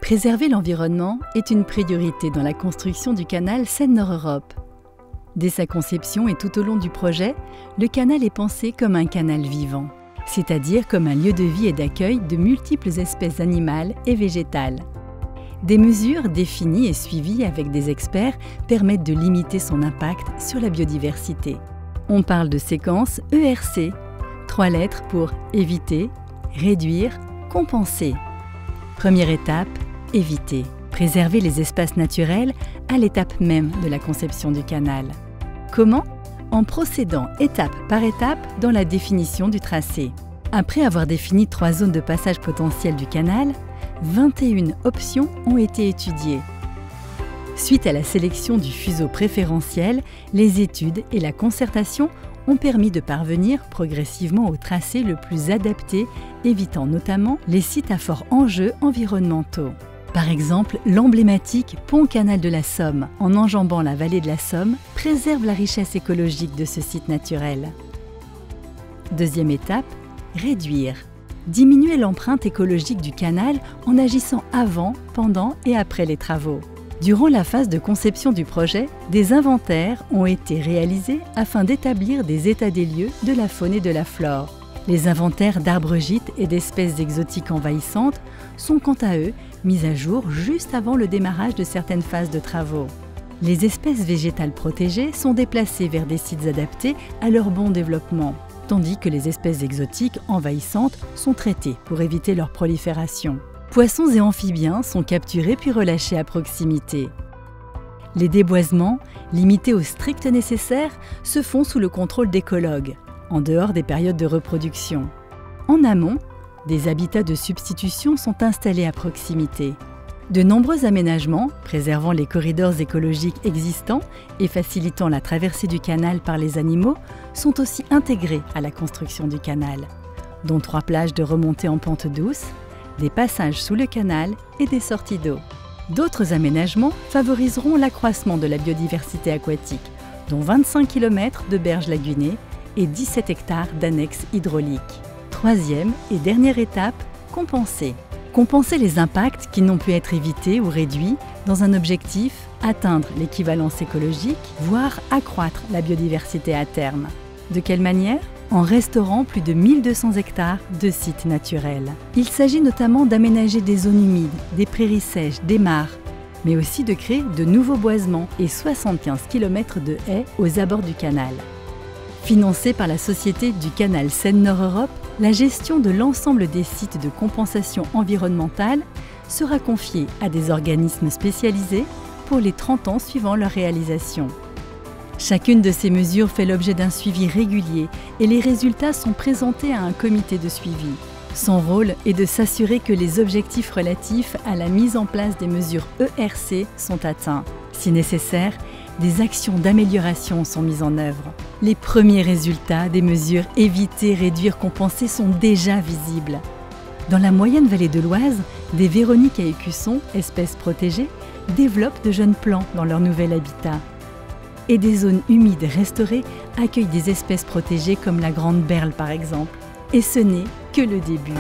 Préserver l'environnement est une priorité dans la construction du canal Seine-Nord-Europe. Dès sa conception et tout au long du projet, le canal est pensé comme un canal vivant, c'est-à-dire comme un lieu de vie et d'accueil de multiples espèces animales et végétales. Des mesures définies et suivies avec des experts permettent de limiter son impact sur la biodiversité. On parle de séquence ERC, 3 lettres pour éviter, réduire, compenser. Première étape, éviter. Préserver les espaces naturels à l'étape même de la conception du canal. Comment? En procédant étape par étape dans la définition du tracé. Après avoir défini 3 zones de passage potentielles du canal, 21 options ont été étudiées. Suite à la sélection du fuseau préférentiel, les études et la concertation ont permis de parvenir progressivement au tracé le plus adapté, évitant notamment les sites à fort enjeux environnementaux. Par exemple, l'emblématique pont-canal de la Somme, en enjambant la vallée de la Somme, préserve la richesse écologique de ce site naturel. Deuxième étape, réduire. Diminuer l'empreinte écologique du canal en agissant avant, pendant et après les travaux. Durant la phase de conception du projet, des inventaires ont été réalisés afin d'établir des états des lieux de la faune et de la flore. Les inventaires d'arbres gîtes et d'espèces exotiques envahissantes sont quant à eux mis à jour juste avant le démarrage de certaines phases de travaux. Les espèces végétales protégées sont déplacées vers des sites adaptés à leur bon développement, tandis que les espèces exotiques envahissantes sont traitées pour éviter leur prolifération. Poissons et amphibiens sont capturés puis relâchés à proximité. Les déboisements, limités au strict nécessaire, se font sous le contrôle d'écologues, en dehors des périodes de reproduction. En amont, des habitats de substitution sont installés à proximité. De nombreux aménagements, préservant les corridors écologiques existants et facilitant la traversée du canal par les animaux, sont aussi intégrés à la construction du canal, dont 3 plages de remontée en pente douce, des passages sous le canal et des sorties d'eau. D'autres aménagements favoriseront l'accroissement de la biodiversité aquatique, dont 25 km de berges lagunées et 17 hectares d'annexes hydrauliques. Troisième et dernière étape, compenser. Compenser les impacts qui n'ont pu être évités ou réduits dans un objectif atteindre l'équivalence écologique, voire accroître la biodiversité à terme. De quelle manière? En restaurant plus de 1200 hectares de sites naturels. Il s'agit notamment d'aménager des zones humides, des prairies sèches, des mares, mais aussi de créer de nouveaux boisements et 75 km de haies aux abords du canal. Financée par la Société du canal Seine-Nord-Europe, la gestion de l'ensemble des sites de compensation environnementale sera confiée à des organismes spécialisés pour les 30 ans suivant leur réalisation. Chacune de ces mesures fait l'objet d'un suivi régulier et les résultats sont présentés à un comité de suivi. Son rôle est de s'assurer que les objectifs relatifs à la mise en place des mesures ERC sont atteints. Si nécessaire, des actions d'amélioration sont mises en œuvre. Les premiers résultats des mesures éviter, réduire, compenser sont déjà visibles. Dans la moyenne vallée de l'Oise, des véroniques à écussons, espèces protégées, développent de jeunes plants dans leur nouvel habitat. Et des zones humides restaurées accueillent des espèces protégées comme la grande berle par exemple. Et ce n'est que le début.